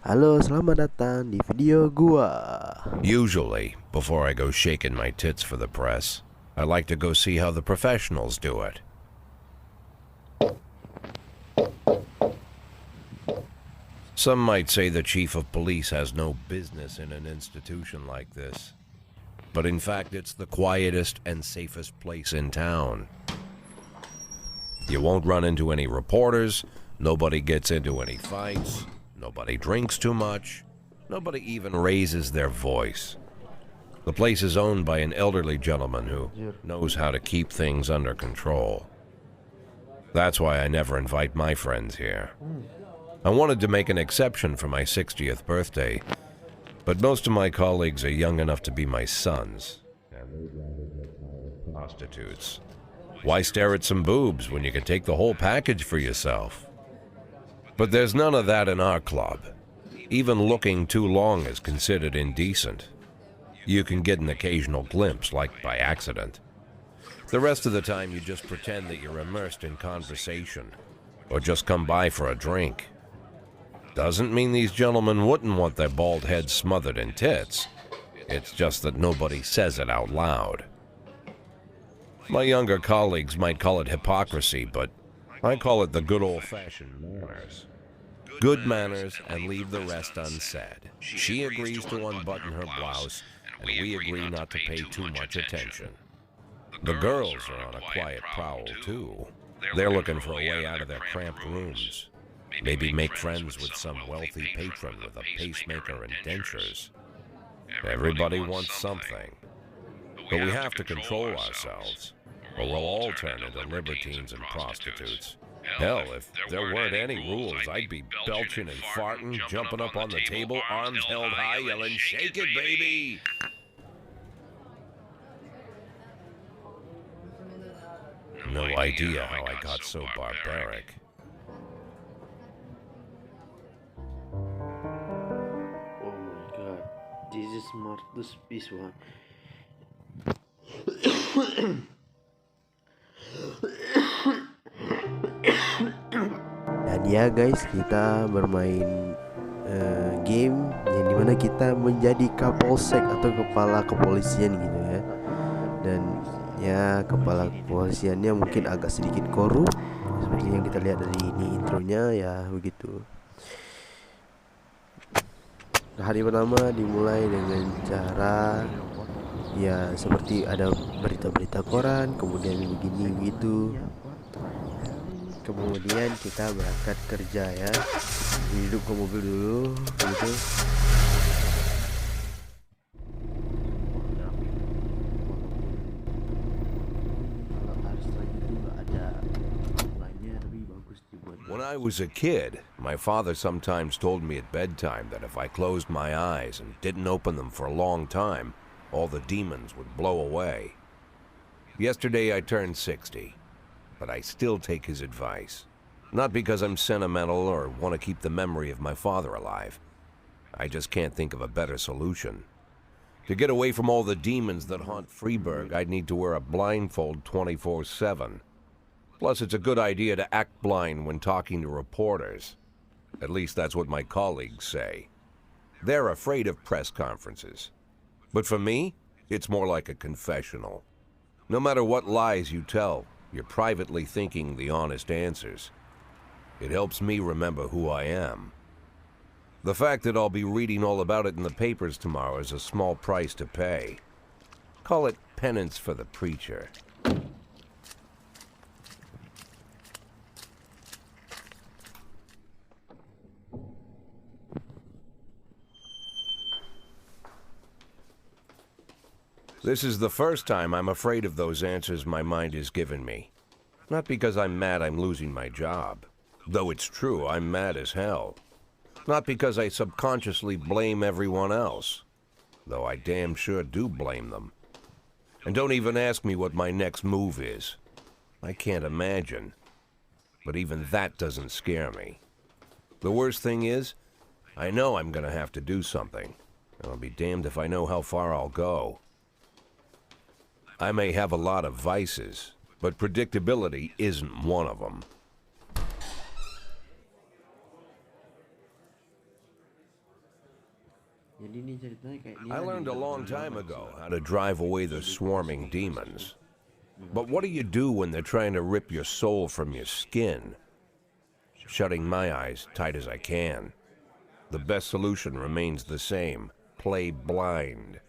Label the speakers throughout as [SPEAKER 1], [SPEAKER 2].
[SPEAKER 1] Halo, selamat datang di video gua.
[SPEAKER 2] Usually, before I go shaking my tits for the press, I like to go see how the professionals do it. Some might say the chief of police has no business in an institution like this. But in fact, it's the quietest and safest place in town. You won't run into any reporters, nobody gets into any fights, nobody drinks too much, nobody even raises their voice. The place is owned by an elderly gentleman who knows how to keep things under control. That's why I never invite my friends here. I wanted to make an exception for my 60th birthday, but most of my colleagues are young enough to be my sons, and they'd rather get prostitutes. Why stare at some boobs when you can take the whole package for yourself? But there's none of that in our club. Even looking too long is considered indecent. You can get an occasional glimpse, like by accident. The rest of the time you just pretend that you're immersed in conversation, or just come by for a drink. Doesn't mean these gentlemen wouldn't want their bald heads smothered in tits. It's just that nobody says it out loud. My younger colleagues might call it hypocrisy, but I call it the good old-fashioned manners. Good manners and leave the rest unsaid. She agrees to unbutton her blouse, and we agree not to pay too much attention. The girls are on a quiet prowl, too. They're looking for a way out of their cramped rooms. Maybe make friends with some wealthy patron with a pacemaker and dentures. Everybody wants something. But we have to control ourselves, or we'll all turn into libertines and prostitutes. Hell, if there weren't any rules, I'd be belching and farting, jumping up on the table, arms held high, yelling, "Shake it, baby!" No idea how I got so barbaric.
[SPEAKER 1] Oh my god, this is smartest piece one. Dan ya guys, kita bermain game yang dimana kita menjadi kapolsek atau kepala kepolisian gitu ya. Dan ya kepala kepolisiannya mungkin agak sedikit korup seperti yang kita lihat dari ini intronya ya begitu. Hari pertama dimulai dengan cara ya seperti ada berita-berita koran, kemudian begini begitu. Kemudian kita berangkat kerja ya. Hidup ke mobil dulu gitu.
[SPEAKER 2] When I was a kid, my father sometimes told me at bedtime that if I closed my eyes and didn't open them for a long time, all the demons would blow away. Yesterday I turned 60, but I still take his advice. Not because I'm sentimental or want to keep the memory of my father alive. I just can't think of a better solution. To get away from all the demons that haunt Freeburg, I'd need to wear a blindfold 24/7. Plus, it's a good idea to act blind when talking to reporters. At least that's what my colleagues say. They're afraid of press conferences. But for me, it's more like a confessional. No matter what lies you tell, you're privately thinking the honest answers. It helps me remember who I am. The fact that I'll be reading all about it in the papers tomorrow is a small price to pay. Call it penance for the preacher. This is the first time I'm afraid of those answers my mind has given me. Not because I'm mad I'm losing my job. Though it's true, I'm mad as hell. Not because I subconsciously blame everyone else. Though I damn sure do blame them. And don't even ask me what my next move is. I can't imagine. But even that doesn't scare me. The worst thing is, I know I'm gonna have to do something. And I'll be damned if I know how far I'll go. I may have a lot of vices, but predictability isn't one of them.
[SPEAKER 1] Jadi ini ceritanya kayak dia
[SPEAKER 2] I learned a long
[SPEAKER 1] dibilang
[SPEAKER 2] time
[SPEAKER 1] banget
[SPEAKER 2] ago
[SPEAKER 1] sih.
[SPEAKER 2] how to drive away the swarming demons. But what do you do when they're trying to rip your soul from your skin? Shutting my eyes tight as I can. The best solution remains the same: play blind.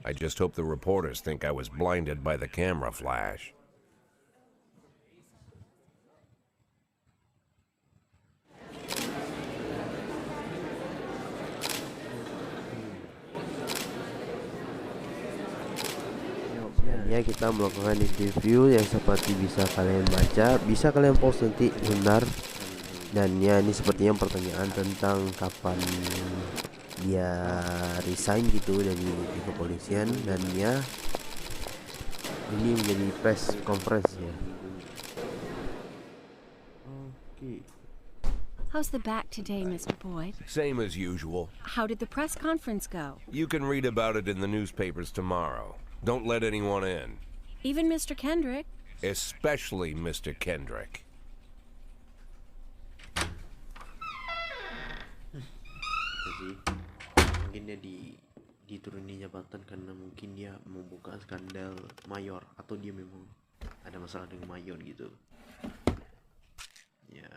[SPEAKER 2] I just hope the reporters think I was blinded by the camera flash.
[SPEAKER 1] Ya kita melakukan interview yang seperti bisa kalian baca, bisa kalian post nanti benar. Dan ya ini sepertinya pertanyaan tentang kapan dia resign gitu dari kepolisian, dan ya ini menjadi press conference ya. Oke.
[SPEAKER 3] How's the back today, Mr. Boyd?
[SPEAKER 2] Same as usual.
[SPEAKER 3] How did the press conference go?
[SPEAKER 2] You can read about it in the newspapers tomorrow. Don't let anyone in.
[SPEAKER 3] Even Mr. Kendrick?
[SPEAKER 2] Especially Mr. Kendrick.
[SPEAKER 1] Jadi mungkin dia dituruni jabatan karena mungkin dia membuka skandal mayor, atau dia memang ada masalah dengan mayor gitu ya.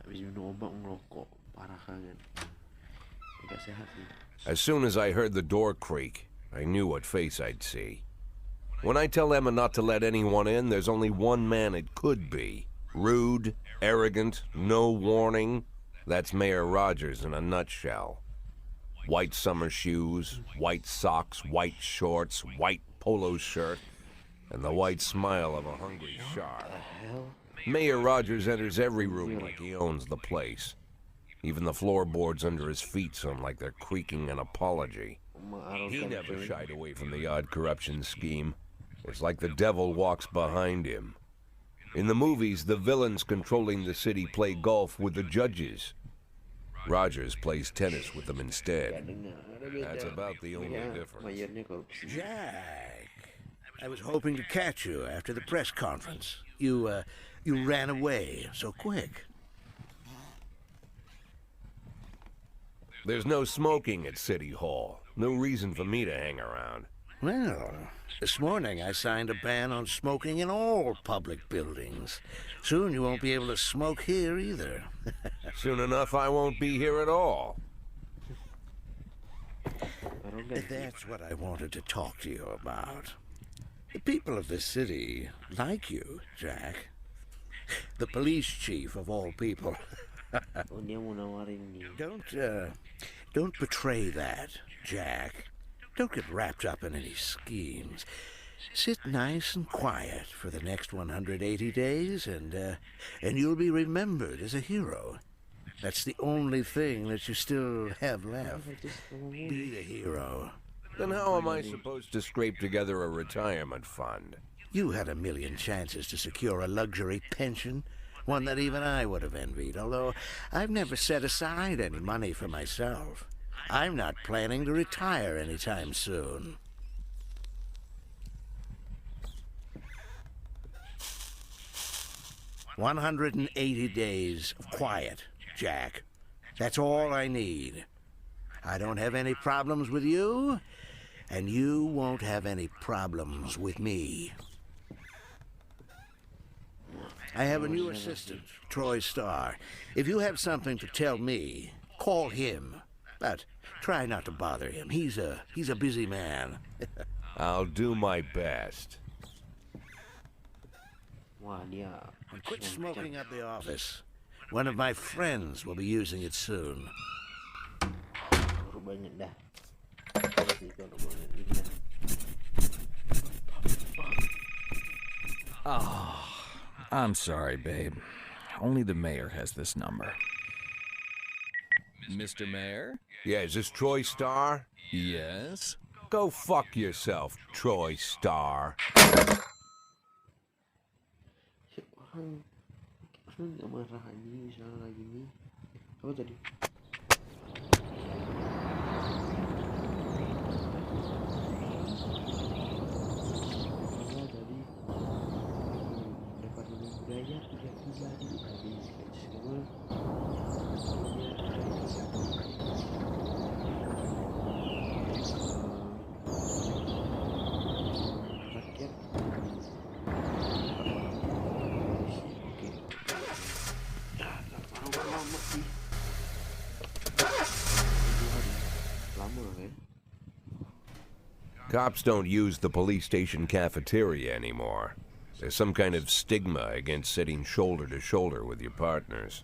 [SPEAKER 1] Habis minum obat ngerokok, parah kangen, nggak sehat sih.
[SPEAKER 2] As soon as I heard the door creak, I knew what face I'd see. When I tell Emma not to let anyone in, there's only one man it could be. Rude, arrogant, no warning. That's Mayor Rogers in a nutshell. White summer shoes, white socks, white shorts, white polo shirt, and the white smile of a hungry shark. Mayor Rogers enters every room like he owns the place. Even the floorboards under his feet sound like they're creaking an apology. He never shied away from the odd corruption scheme. It's like the devil walks behind him. In the movies, the villains controlling the city play golf with the judges. Rogers plays tennis with them instead. That's about the only difference.
[SPEAKER 4] Jack, I was hoping to catch you after the press conference. You ran away so quick.
[SPEAKER 2] There's no smoking at City Hall. No reason for me to hang around.
[SPEAKER 4] Well, this morning I signed a ban on smoking in all public buildings. Soon you won't be able to smoke here either.
[SPEAKER 2] Soon enough, I won't be here at all.
[SPEAKER 4] That's what I wanted to talk to you about. The people of this city like you, Jack. The police chief of all people. Don't betray that, Jack. Don't get wrapped up in any schemes. Sit nice and quiet for the next 180 days, and you'll be remembered as a hero. That's the only thing that you still have left. Be a hero.
[SPEAKER 2] Then how am I supposed to scrape together a retirement fund?
[SPEAKER 4] You had a million chances to secure a luxury pension, one that even I would have envied, although I've never set aside any money for myself. I'm not planning to retire anytime soon. "180 days of quiet, Jack. That's all I need. I don't have any problems with you, and you won't have any problems with me. I have a new assistant, Troy Starr. If you have something to tell me, call him. But try not to bother him. He's a busy man."
[SPEAKER 2] I'll do my best.
[SPEAKER 4] Quit smoking at the office. One of my friends will be using it soon.
[SPEAKER 5] I'm sorry, babe. Only the mayor has this number. Mr. Mayor?
[SPEAKER 2] Yeah, is this Troy Starr?
[SPEAKER 5] Yes?
[SPEAKER 2] Go fuck yourself, Troy Starr.
[SPEAKER 1] Orang nggak marah anjing misalnya lagi nih. Apa tadi? gaya 3 bulan habis kat semua. Kemudian ada lagi satu rakyat polisi. Okey, lama sih. 2 hari lama kan.
[SPEAKER 2] Cops don't use the police station cafeteria anymore. There's some kind of stigma against sitting shoulder to shoulder with your partners.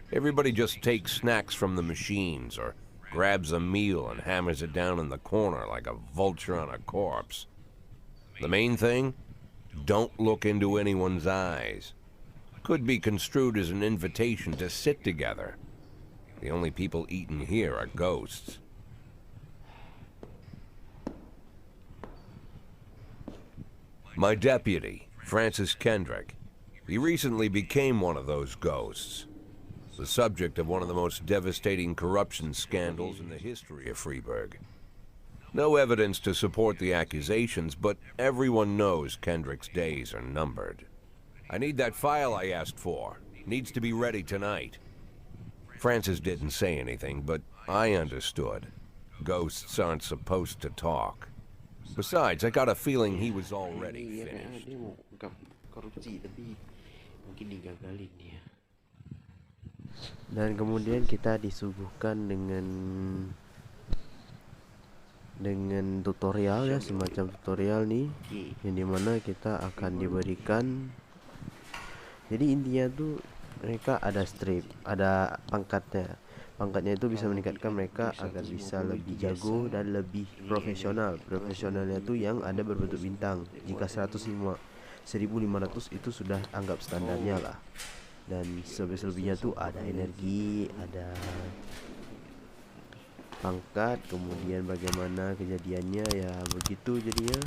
[SPEAKER 2] Everybody just takes snacks from the machines or grabs a meal and hammers it down in the corner like a vulture on a corpse. The main thing? Don't look into anyone's eyes. Could be construed as an invitation to sit together. The only people eaten here are ghosts. My deputy, Francis Kendrick, he recently became one of those ghosts. The subject of one of the most devastating corruption scandals in the history of Freeburg. No evidence to support the accusations, but everyone knows Kendrick's days are numbered. I need that file I asked for. Needs to be ready tonight. Francis didn't say anything, but I understood. Ghosts aren't supposed to talk. Besides, I got a feeling he was already
[SPEAKER 1] Dia
[SPEAKER 2] finished.
[SPEAKER 1] mau ungkap korupsi tapi mungkin digagalin dia. Dan kemudian kita disuguhkan dengan tutorial ya, semacam tutorial nih, yang dimana kita akan diberikan. Jadi intinya tuh mereka ada strip, ada pangkatnya. Pangkatnya itu bisa meningkatkan mereka agar bisa lebih jago dan lebih profesional. Profesionalnya tuh yang ada berbentuk bintang. Jika 105 1500 itu sudah anggap standarnya lah. Dan selebihnya tuh ada energi, ada pangkat, kemudian bagaimana kejadiannya ya begitu jadinya.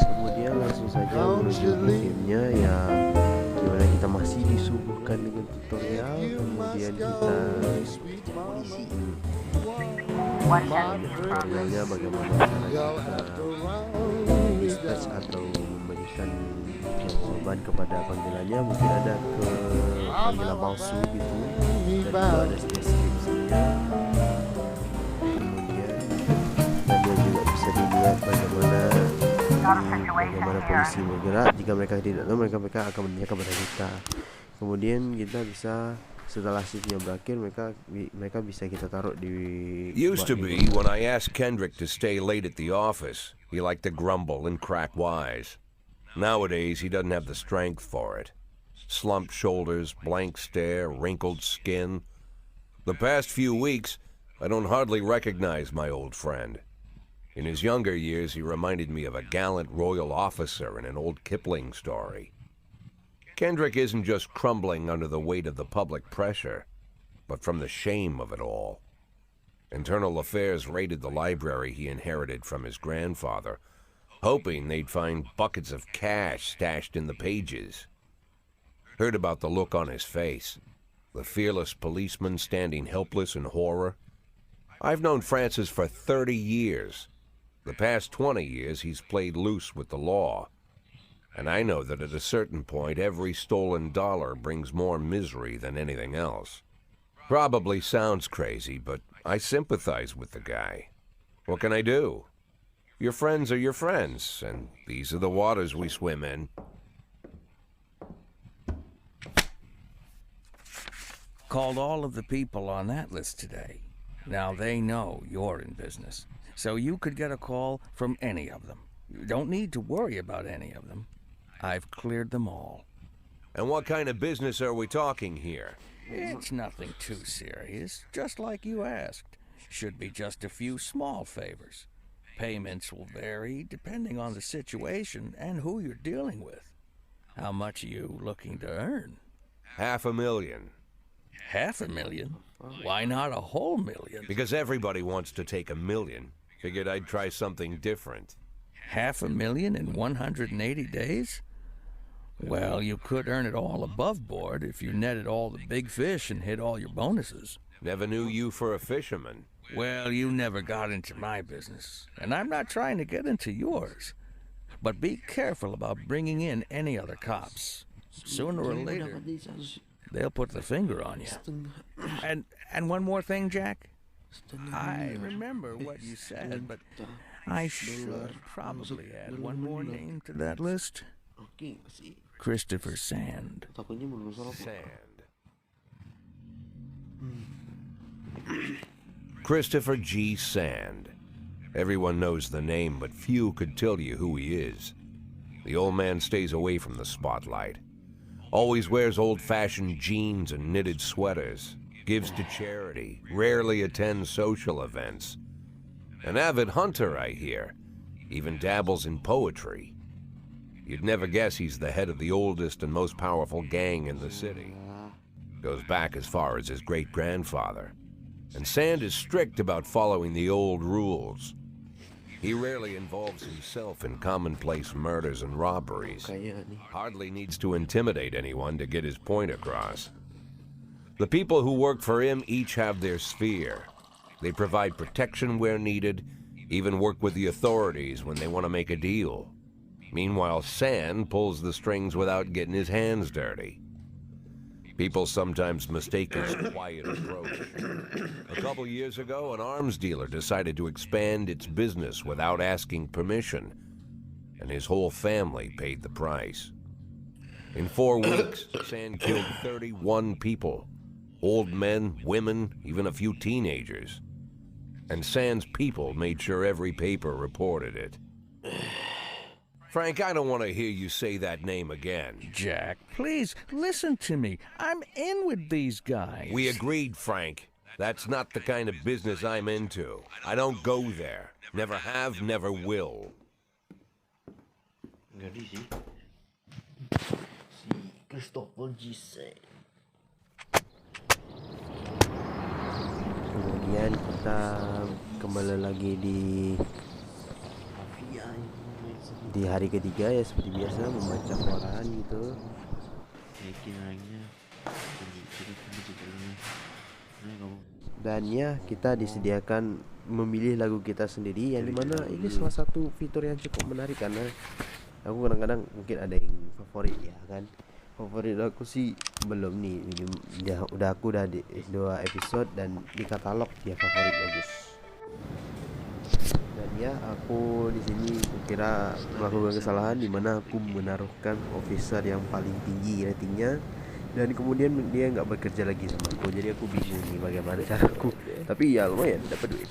[SPEAKER 1] Kemudian langsung saja menuju gamenya ya, dimana kita masih disuguhkan dengan tutorial. Kemudian kita polisi. Tutorialnya bagaimana cara kita dispatch atau memberikan jawaban kepada panggilannya. Mungkin ada ke panggilan palsu gitu, dan juga ada deskripsinya. Kemudian dan juga bisa dilihat bagaimana polisi bergerak. Jika mereka tidak tahu, mereka akan menanyakan kepada kita. Kemudian kita bisa, setelah shiftnya berakhir, mereka bisa kita taruh di.
[SPEAKER 2] Used to be, when I asked Kendrick to stay late at the office, he liked to grumble and crack wise. Nowadays, he doesn't have the strength for it. Slumped shoulders, blank stare, wrinkled skin. The past few weeks, I don't hardly recognize my old friend. In his younger years, he reminded me of a gallant royal officer in an old Kipling story. Kendrick isn't just crumbling under the weight of the public pressure, but from the shame of it all. Internal Affairs raided the library he inherited from his grandfather, hoping they'd find buckets of cash stashed in the pages. Heard about the look on his face, the fearless policeman standing helpless in horror. I've known Francis for 30 years. The past 20 years, he's played loose with the law. And I know that at a certain point, every stolen dollar brings more misery than anything else. Probably sounds crazy, but I sympathize with the guy. What can I do? Your friends are your friends, and these are the waters we swim in.
[SPEAKER 5] Called all of the people on that list today. Now they know you're in business, so you could get a call from any of them. You don't need to worry about any of them. I've cleared them all.
[SPEAKER 2] And what kind of business are we talking here?
[SPEAKER 5] It's nothing too serious, just like you asked. Should be just a few small favors. Payments will vary depending on the situation and who you're dealing with. How much are you looking to earn?
[SPEAKER 2] $500,000.
[SPEAKER 5] $500,000? Why not a whole million?
[SPEAKER 2] Because everybody wants to take $1 million. Figured I'd try something different.
[SPEAKER 5] $500,000 in 180 days? Well, you could earn it all above board if you netted all the big fish and hit all your bonuses.
[SPEAKER 2] Never knew you for a fisherman.
[SPEAKER 5] Well, you never got into my business, and I'm not trying to get into yours. But be careful about bringing in any other cops. Sooner or later, they'll put the finger on you. And one more thing, Jack. I remember what you said, but I should probably add one more name to that list. Christopher Sand.
[SPEAKER 2] Sand. Christopher G. Sand. Everyone knows the name, but few could tell you who he is. The old man stays away from the spotlight. Always wears old-fashioned jeans and knitted sweaters. Gives to charity. Rarely attends social events. An avid hunter, I hear. Even dabbles in poetry. You'd never guess he's the head of the oldest and most powerful gang in the city. Goes back as far as his great-grandfather. And Sand is strict about following the old rules. He rarely involves himself in commonplace murders and robberies. Hardly needs to intimidate anyone to get his point across. The people who work for him each have their sphere. They provide protection where needed, even work with the authorities when they want to make a deal. Meanwhile, Sand pulls the strings without getting his hands dirty. People sometimes mistake his quiet approach. A couple years ago, an arms dealer decided to expand its business without asking permission, and his whole family paid the price. In 4 weeks, Sand killed 31 people. Old men, women, even a few teenagers. And Sand's people made sure every paper reported it. Frank, I don't want to hear you say that name again.
[SPEAKER 5] Jack, please, listen to me. I'm in with these guys.
[SPEAKER 2] We agreed, Frank. That's not the kind of business I'm into. I don't go there. Never have, never will.
[SPEAKER 1] Ngeri sih. Si Christopher G. Sand. Kemudian kita kembali lagi di hari ketiga ya, seperti biasa membaca koran gitu. Dan ya, kita disediakan memilih lagu kita sendiri, yang dimana ini salah satu fitur yang cukup menarik karena aku kadang-kadang mungkin ada yang favorit ya kan. Favorit aku sih belum nih, udah aku udah di 2 episode dan di katalog dia favorit bagus. Dan ya, aku di sini kira melakukan kesalahan di mana aku menaruhkan officer yang paling tinggi ratingnya, dan kemudian dia nggak bekerja lagi sama aku. Jadi aku bingung nih bagaimana caraku. Tapi ya lumayan dapat duit.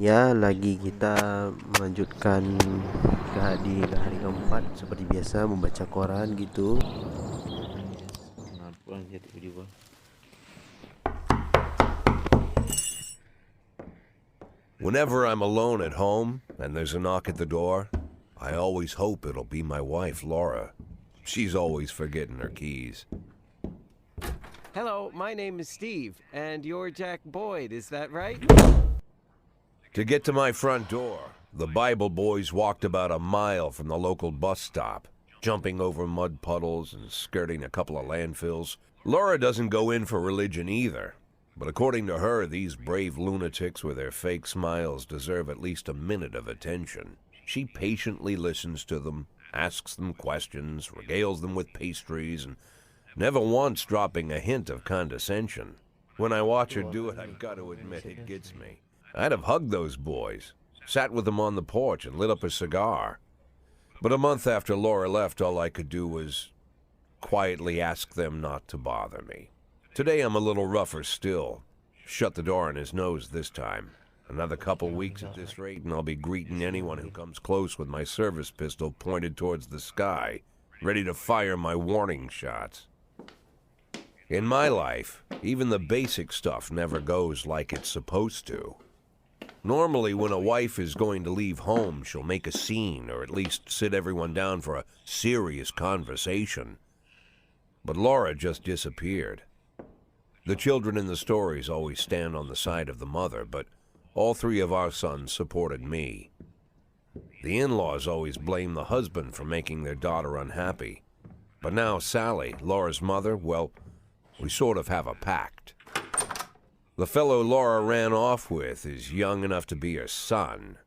[SPEAKER 1] Ya, lagi kita melanjutkan ke hari keempat seperti biasa membaca koran gitu.
[SPEAKER 2] Whenever I'm alone at home and there's a knock at the door, I always hope it'll be my wife, Laura. She's always forgetting her keys.
[SPEAKER 6] Hello, my name is Steve, and you're Jack Boyd, is that right?
[SPEAKER 2] To get to my front door, the Bible boys walked about a mile from the local bus stop, jumping over mud puddles and skirting a couple of landfills. Laura doesn't go in for religion either. But according to her, these brave lunatics with their fake smiles deserve at least a minute of attention. She patiently listens to them, asks them questions, regales them with pastries, and never once dropping a hint of condescension. When I watch her do it, I've got to admit it gets me. I'd have hugged those boys, sat with them on the porch, and lit up a cigar. But a month after Laura left, all I could do was quietly ask them not to bother me. Today I'm a little rougher still. Shut the door on his nose this time. Another couple weeks at this rate and I'll be greeting anyone who comes close with my service pistol pointed towards the sky, ready to fire my warning shots. In my life, even the basic stuff never goes like it's supposed to. Normally, when a wife is going to leave home, she'll make a scene or at least sit everyone down for a serious conversation. But Laura just disappeared. The children in the stories always stand on the side of the mother, but all 3 of our sons supported me. The in-laws always blame the husband for making their daughter unhappy. But now Sally, Laura's mother, well, we sort of have a pact. The fellow Laura ran off with is young enough to be her son.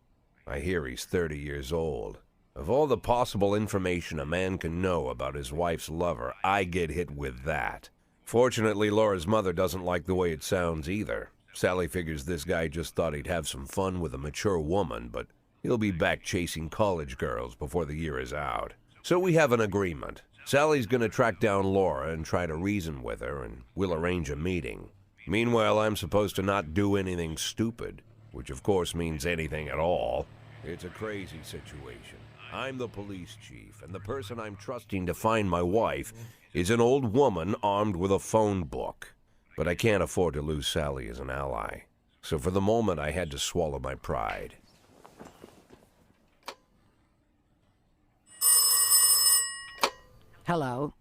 [SPEAKER 2] I hear he's 30 years old. Of all the possible information a man can know about his wife's lover, I get hit with that. Fortunately, Laura's mother doesn't like the way it sounds either. Sally figures this guy just thought he'd have some fun with a mature woman, but he'll be back chasing college girls before the year is out. So we have an agreement. Sally's gonna track down Laura and try to reason with her, and we'll arrange a meeting. Meanwhile, I'm supposed to not do anything stupid, which of course means anything at all. It's a crazy situation. I'm the police chief, and the person I'm trusting to find my wife is an old woman armed with a phone book. But I can't afford to lose Sally as an ally. So for the moment, I had to swallow my pride.
[SPEAKER 7] Hello.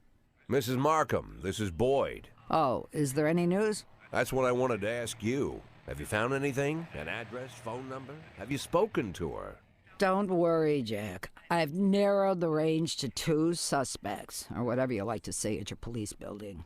[SPEAKER 2] Mrs. Markham, this is Boyd.
[SPEAKER 7] Oh, is there any news?
[SPEAKER 2] That's what I wanted to ask you. Have you found anything? An address, phone number? Have you spoken to her?
[SPEAKER 7] Don't worry, Jack. I've narrowed the range to 2 suspects, or whatever you like to say at your police building.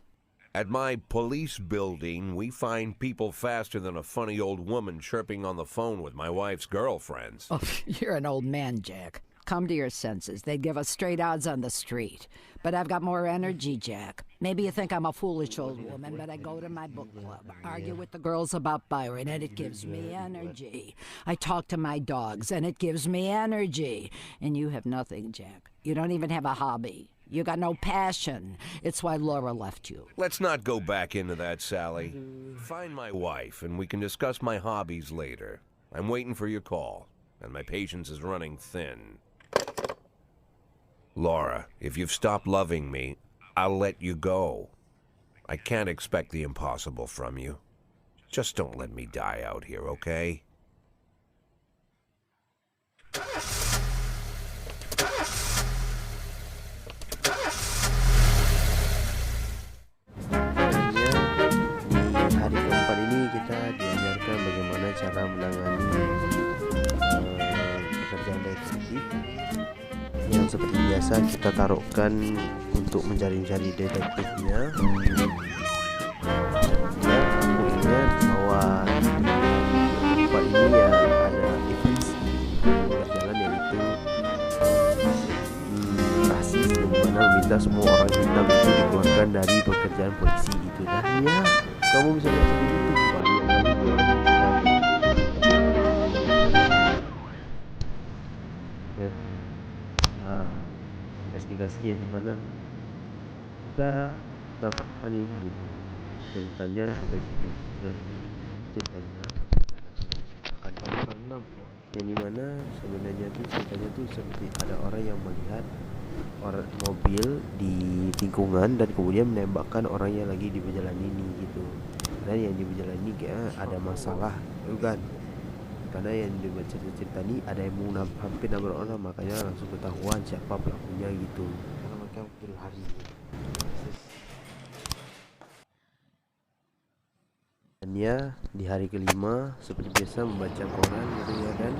[SPEAKER 2] At my police building, we find people faster than a funny old woman chirping on the phone with my wife's girlfriends.
[SPEAKER 7] Oh, you're an old man, Jack. Come to your senses. They'd give us straight odds on the street. But I've got more energy, Jack. Maybe you think I'm a foolish old woman, but I go to my book club, argue with the girls about Byron, and it gives me energy. I talk to my dogs, and it gives me energy. And you have nothing, Jack. You don't even have a hobby. You got no passion. It's why Laura left you.
[SPEAKER 2] Let's not go back into that, Sally. Find my wife, and we can discuss my hobbies later. I'm waiting for your call, and my patience is running thin. Laura, if you've stopped loving me, I'll let you go. I can't expect the impossible from you. Just don't let me die out here, okay?
[SPEAKER 1] Di hari keempat ini kita diajarkan bagaimana cara menangani pekerjaan detektif yang seperti biasa kita taruhkan untuk mencari-cari detektifnya. Ya, aku ingat bahwa tempat ini ya ada events berjalan, yaitu rasis, yang dimana meminta semua orang hitam itu dikeluarkan dari pekerjaan polisi gitu. Dah ya, kamu bisa lihat sendiri itu banyak kali ya. Investigasi yang dimana kita dapat ini ceritanya akan dikenal, yang dimana sebenarnya tuh ceritanya tuh seperti ada orang yang melihat orang mobil di lingkungan dan kemudian menembakkan orang yang lagi di berjalan ini gitu. Dan yang di berjalan ini kayak ada masalah, bukan? Karena yang dibaca cerita ini ada yang mau hampir nabrak orang, makanya langsung ketahuan siapa pelakunya gitu. Karena mereka berlari gitu. Dan ya, di hari kelima seperti biasa membaca koran gitu ya kan.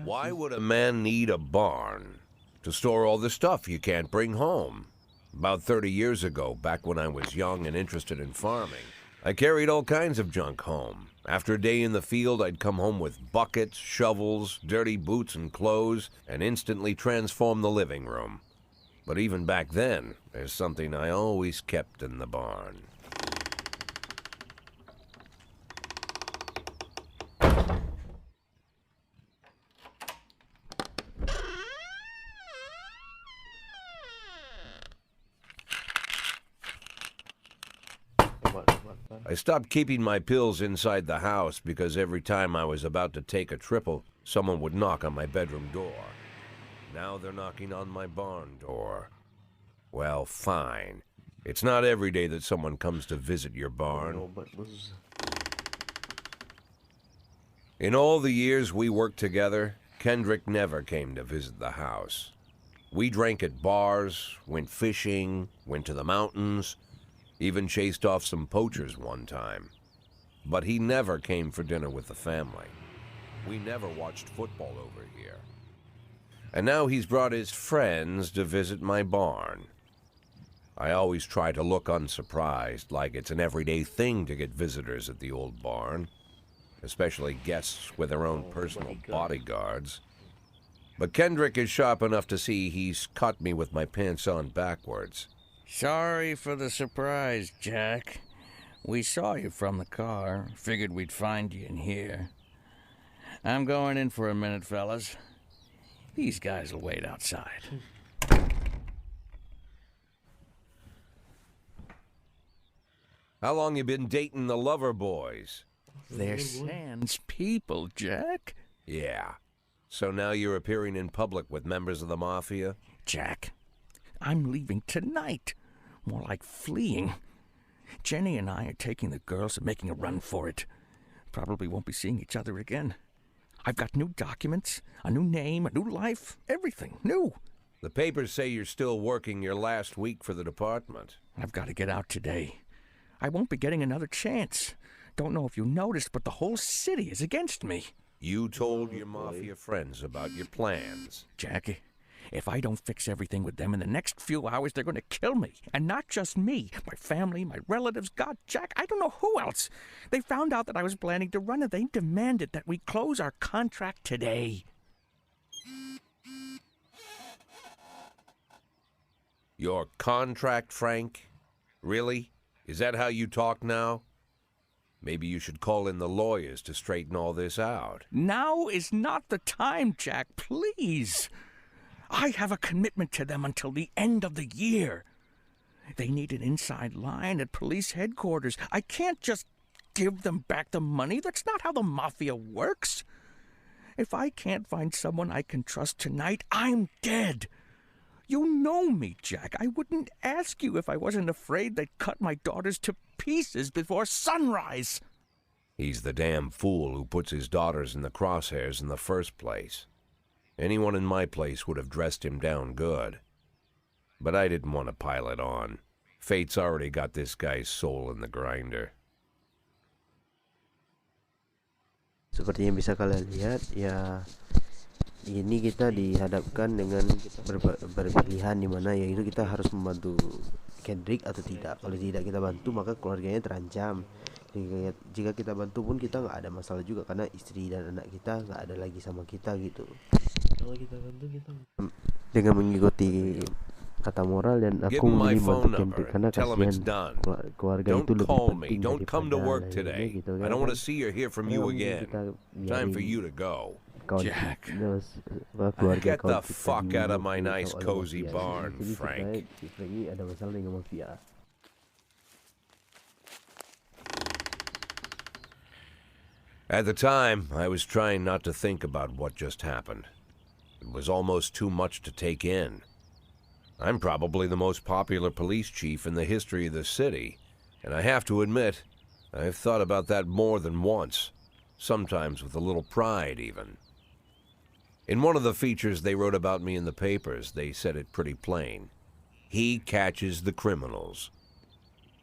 [SPEAKER 2] Why would a man need a barn? To store all the stuff you can't bring home. About 30 years ago, back when I was young and interested in farming, I carried all kinds of junk home. After a day in the field, I'd come home with buckets, shovels, dirty boots and clothes, and instantly transform the living room. But even back then, there's something I always kept in the barn. I stopped keeping my pills inside the house because every time I was about to take a triple, someone would knock on my bedroom door. Now they're knocking on my barn door. Well, fine. It's not every day that someone comes to visit your barn. In all the years we worked together, Kendrick never came to visit the house. We drank at bars, went fishing, went to the mountains, even chased off some poachers one time. But he never came for dinner with the family. We never watched football over here. And now he's brought his friends to visit my barn. I always try to look unsurprised, like it's an everyday thing to get visitors at the old barn, especially guests with their own personal bodyguards. But Kendrick is sharp enough to see he's caught me with my pants on backwards.
[SPEAKER 5] Sorry for the surprise, Jack. We saw you from the car. Figured we'd find you in here. I'm going in for a minute, fellas. These guys will wait outside.
[SPEAKER 2] How long you been dating the lover boys?
[SPEAKER 5] They're Sans people, Jack.
[SPEAKER 2] Yeah. So now you're appearing in public with members of the Mafia?
[SPEAKER 5] Jack, I'm leaving tonight. More like fleeing. Jenny and I are taking the girls and making a run for it. Probably won't be seeing each other again. I've got new documents, a new name, a new life, everything new.
[SPEAKER 2] The papers say you're still working your last week for the department.
[SPEAKER 5] I've got to get out today. I won't be getting another chance. Don't know if you noticed, but the whole city is against me.
[SPEAKER 2] You told your Mafia friends about your plans.
[SPEAKER 5] Jackie, if I don't fix everything with them in the next few hours, they're going to kill me. And not just me. My family, my relatives, God, Jack, I don't know who else. They found out that I was planning to run and they demanded that we close our contract today.
[SPEAKER 2] Your contract, Frank? Really? Is that how you talk now? Maybe you should call in the lawyers to straighten all this out.
[SPEAKER 5] Now is not the time, Jack, please. I have a commitment to them until the end of the year. They need an inside line at police headquarters. I can't just give them back the money. That's not how the Mafia works. If I can't find someone I can trust tonight, I'm dead. You know me, Jack. I wouldn't ask you if I wasn't afraid they'd cut my daughters to pieces before sunrise.
[SPEAKER 2] He's the damn fool who puts his daughters in the crosshairs in the first place. Anyone in my place would have dressed him down good. But I didn't want to pile it on. Fate's already got this guy's soul in the grinder.
[SPEAKER 1] Seperti yang bisa kalian lihat, ya ini kita dihadapkan dengan berpilihan di mana yaitu kita harus membantu Kendrick atau tidak. Kalau tidak kita bantu maka keluarganya terancam. Jika kita bantu pun kita nggak ada masalah juga karena istri dan anak kita nggak ada lagi sama kita gitu. Kalau kita bantu kita dengan mengikuti kata moral dan aku memilih bantu Kendrick karena kasihan keluarga itu lebih penting daripada lainnya gitu kan.
[SPEAKER 2] I don't want to see or hear from you again. Time for you to go.
[SPEAKER 5] Jack,
[SPEAKER 2] get the fuck out of my nice cozy barn, Frank.
[SPEAKER 1] Ada masalah dengan mafia.
[SPEAKER 2] At the time, I was trying not to think about what just happened. It was almost too much to take in. I'm probably the most popular police chief in the history of the city, and I have to admit, I've thought about that more than once, sometimes with a little pride even. In one of the features they wrote about me in the papers, they said it pretty plain. He catches the criminals.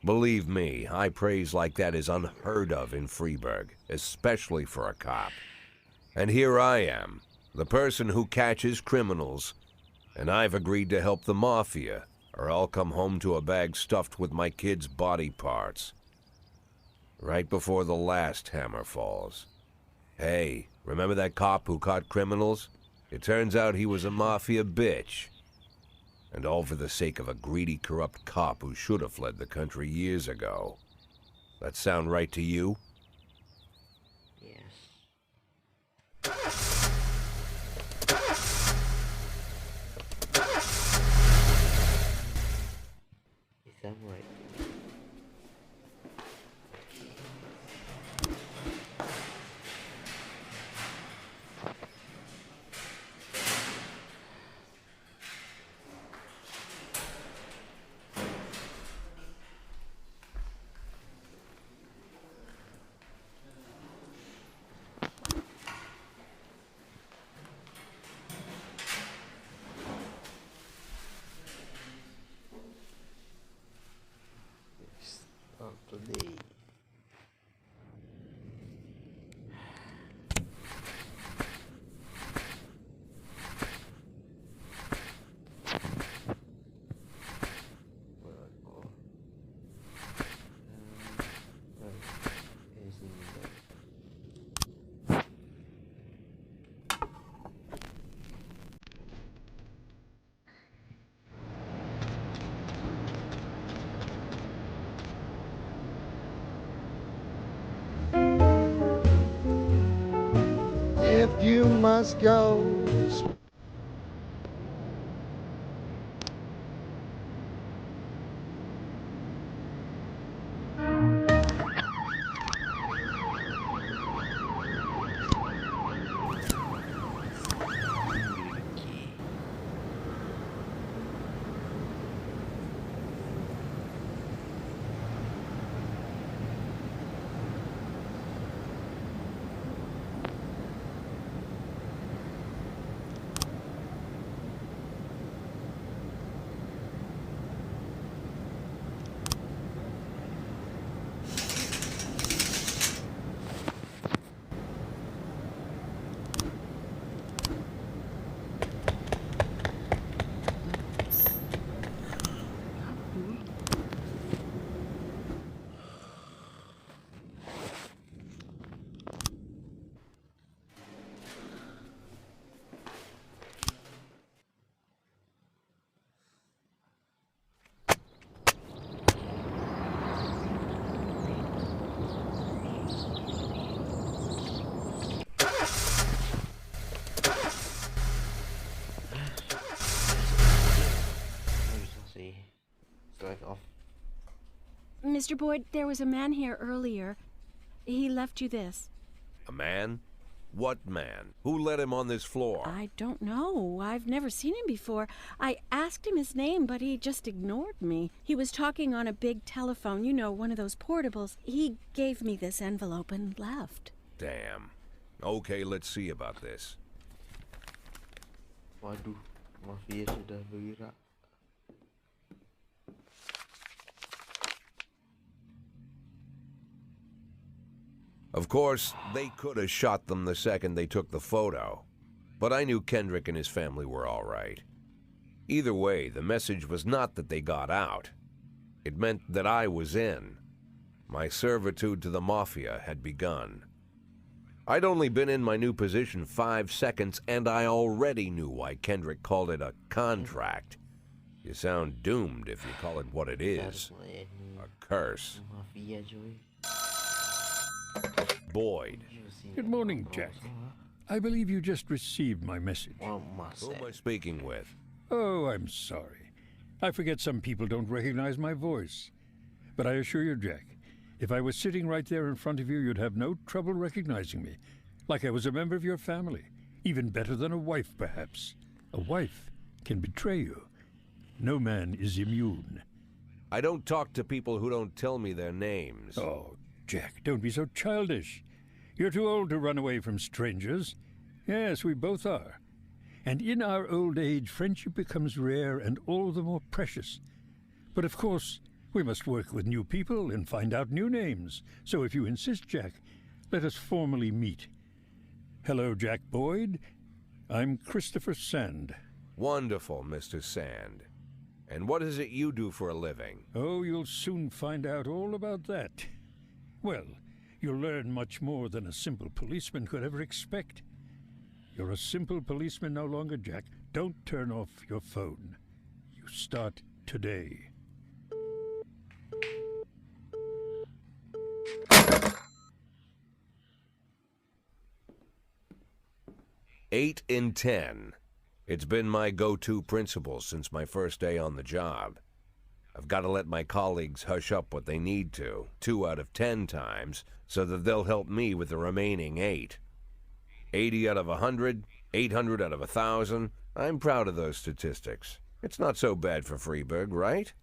[SPEAKER 2] Believe me, high praise like that is unheard of in Freeburg, especially for a cop. And here I am, the person who catches criminals, and I've agreed to help the Mafia, or I'll come home to a bag stuffed with my kids' body parts. Right before the last hammer falls. Hey, remember that cop who caught criminals? It turns out he was a Mafia bitch. And all for the sake of a greedy, corrupt cop who should have fled the country years ago. That sound right to you?
[SPEAKER 1] Yes. Is that right?
[SPEAKER 8] if you must go.
[SPEAKER 3] Mr. Boyd, there was a man here earlier. He left you this.
[SPEAKER 2] A man? What man? Who let him on this floor?
[SPEAKER 3] I don't know. I've never seen him before. I asked him his name, but he just ignored me. He was talking on a big telephone, you know, one of those portables. He gave me this envelope and left.
[SPEAKER 2] Damn. Okay, let's see about this.
[SPEAKER 1] Waduh, mafia sudah bergerak.
[SPEAKER 2] Of course, they could have shot them the second they took the photo. But I knew Kendrick and his family were all right. Either way, the message was not that they got out. It meant that I was in. My servitude to the Mafia had begun. I'd only been in my new position 5 seconds, and I already knew why Kendrick called it a contract. You sound doomed if you call it what it is. A curse.
[SPEAKER 1] Mafia coy.
[SPEAKER 2] Boyd.
[SPEAKER 9] Good morning, Jack. I believe you just received my message.
[SPEAKER 2] Who am I speaking with?
[SPEAKER 9] Oh, I'm sorry. I forget some people don't recognize my voice. But I assure you, Jack, if I was sitting right there in front of you, you'd have no trouble recognizing me. Like I was a member of your family. Even better than a wife, perhaps. A wife can betray you. No man is immune.
[SPEAKER 2] I don't talk to people who don't tell me their names.
[SPEAKER 9] Oh, Jack, don't be so childish. You're too old to run away from strangers. Yes, we both are. And in our old age, friendship becomes rare and all the more precious. But of course, we must work with new people and find out new names. So if you insist, Jack, let us formally meet. Hello, Jack Boyd. I'm Christopher Sand.
[SPEAKER 2] Wonderful, Mr. Sand. And what is it you do for a living?
[SPEAKER 9] Oh, you'll soon find out all about that. Well, you'll learn much more than a simple policeman could ever expect. You're a simple policeman no longer, Jack. Don't turn off your phone. You start today.
[SPEAKER 2] Eight in 10. It's been my go-to principle since my first day on the job. I've got to let my colleagues hush up what they need to, 2 out of 10 times, so that they'll help me with the remaining 8. 80 out of 100, 800 out of 1,000. I'm proud of those statistics. It's not so bad for Freeburg, right?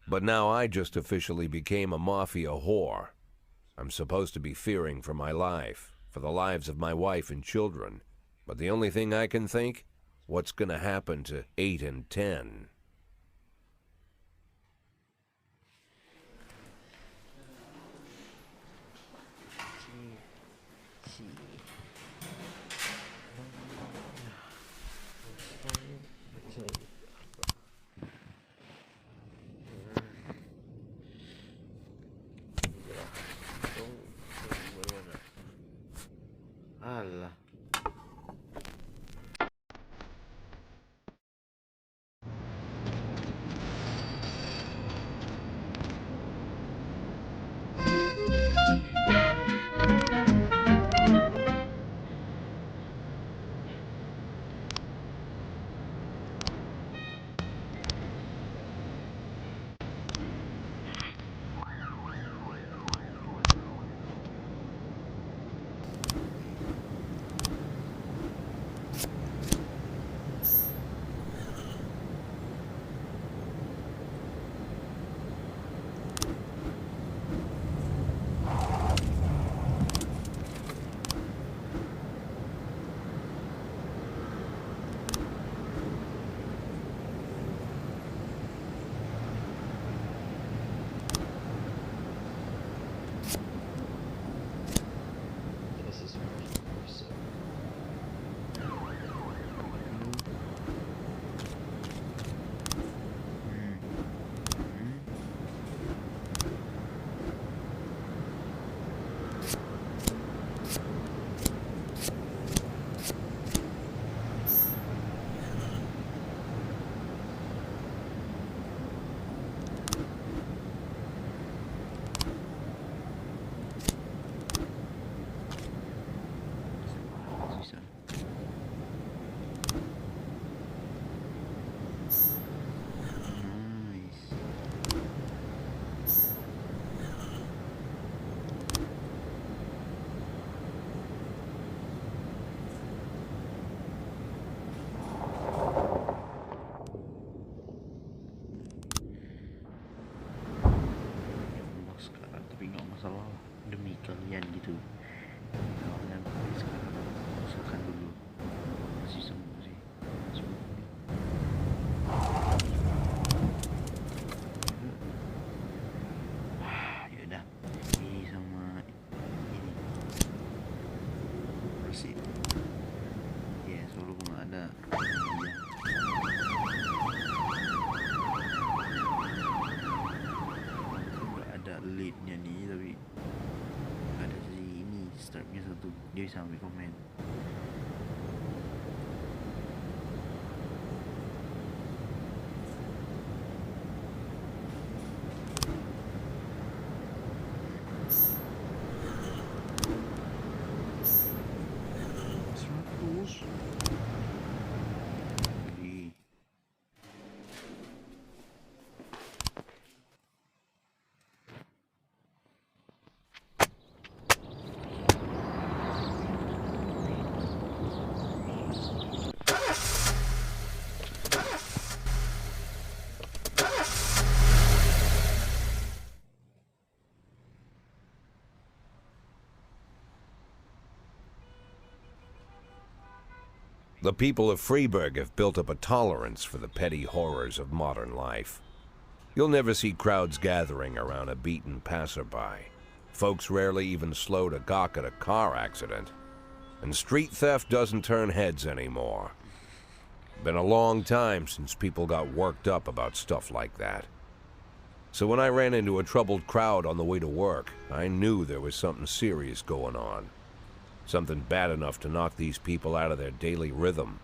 [SPEAKER 2] But now I just officially became a mafia whore. I'm supposed to be fearing for my life, for the lives of my wife and children. But the only thing I can think, what's going to happen to 8 and 10?
[SPEAKER 1] Alah.
[SPEAKER 8] dia bisa ambil komen.
[SPEAKER 2] The people of Freeburg have built up a tolerance for the petty horrors of modern life. You'll never see crowds gathering around a beaten passerby. Folks rarely even slow to gawk at a car accident. And street theft doesn't turn heads anymore. Been a long time since people got worked up about stuff like that. So when I ran into a troubled crowd on the way to work, I knew there was something serious going on. Something bad enough to knock these people out of their daily rhythm.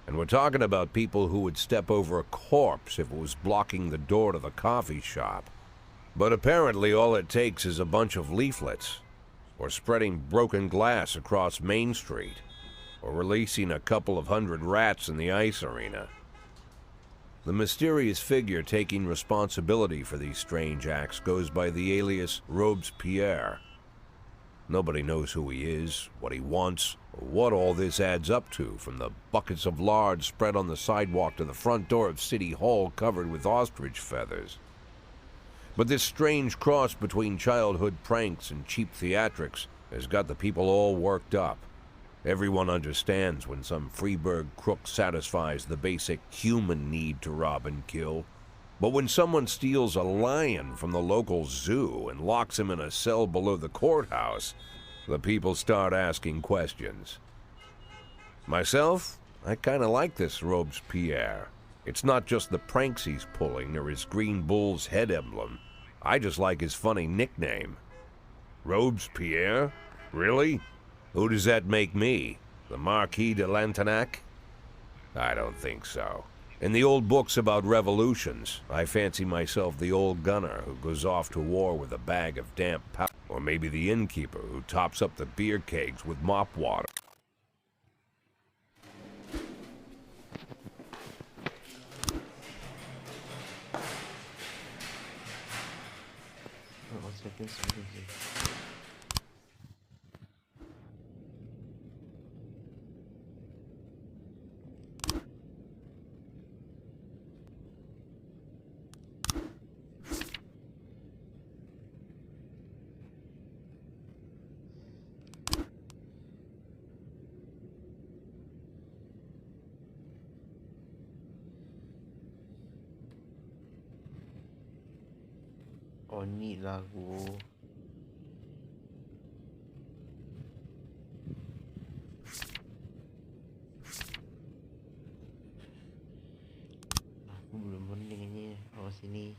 [SPEAKER 2] And we're talking about people who would step over a corpse if it was blocking the door to the coffee shop. But apparently all it takes is a bunch of leaflets, or spreading broken glass across Main Street, or releasing a couple of hundred rats in the ice arena. The mysterious figure taking responsibility for these strange acts goes by the alias Robespierre. Nobody knows who he is, what he wants, or what all this adds up to, from the buckets of lard spread on the sidewalk to the front door of City Hall covered with ostrich feathers. But this strange cross between childhood pranks and cheap theatrics has got the people all worked up. Everyone understands when some Freeburg crook satisfies the basic human need to rob and kill. But when someone steals a lion from the local zoo and locks him in a cell below the courthouse, the people start asking questions. Myself, I kinda like this Robespierre. It's not just the pranks he's pulling or his green bull's head emblem. I just like his funny nickname. Robespierre? Really? Who does that make me? The Marquis de Lantenac? I don't think so. In the old books about revolutions, I fancy myself the old gunner who goes off to war with a bag of damp powder, or maybe the innkeeper who tops up the beer kegs with mop water.
[SPEAKER 1] Oh, ni lagu. Aku belum dengannya. Oh, sini.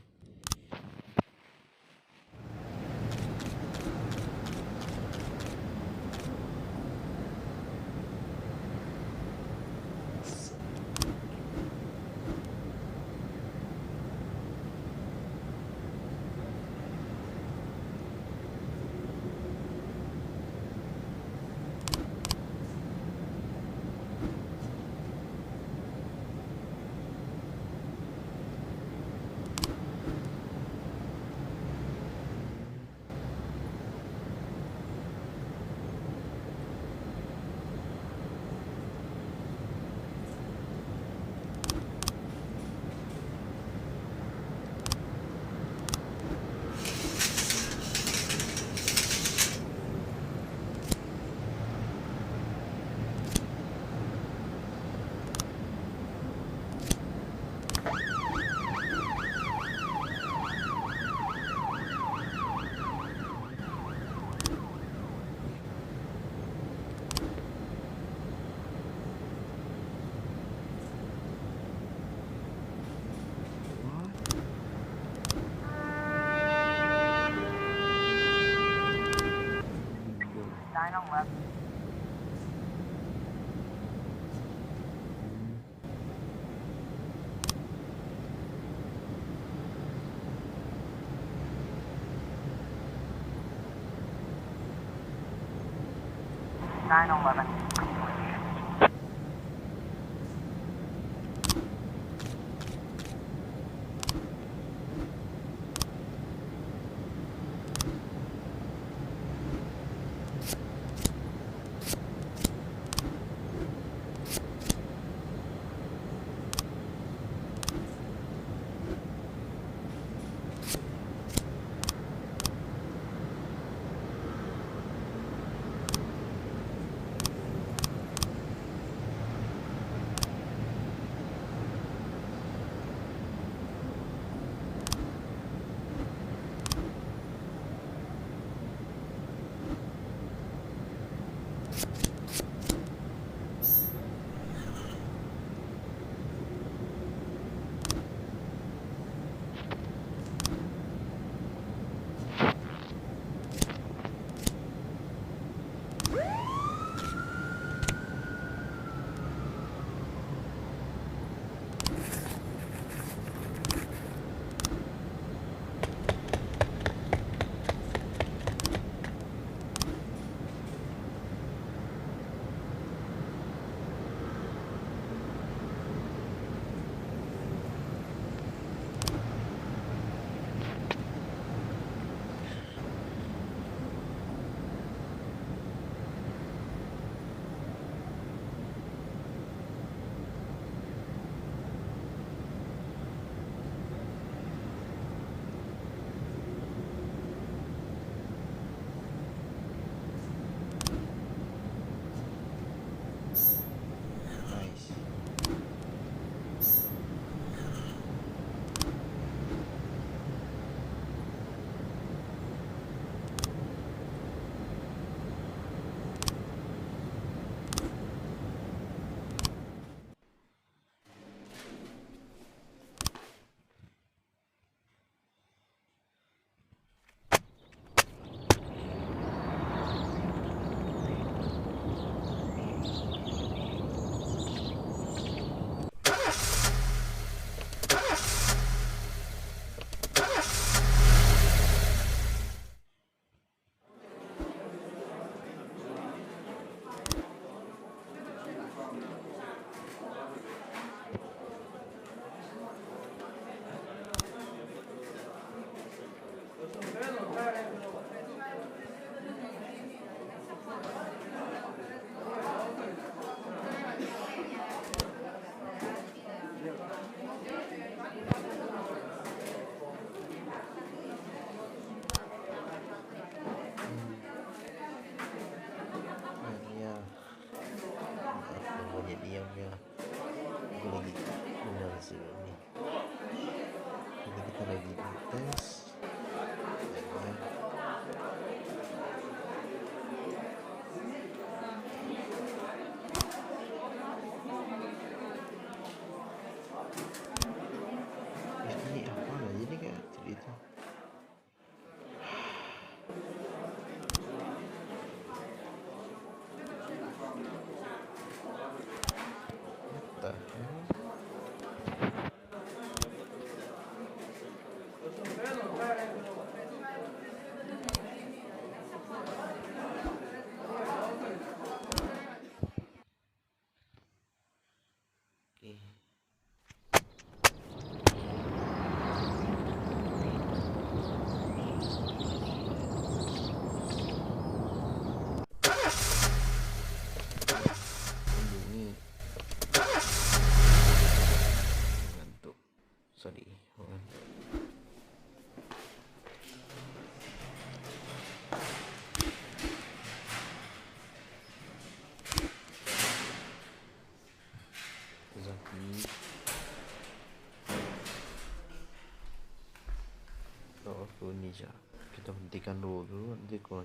[SPEAKER 8] 911 complete.
[SPEAKER 1] Ini aja kita hentikan dulu nanti kalau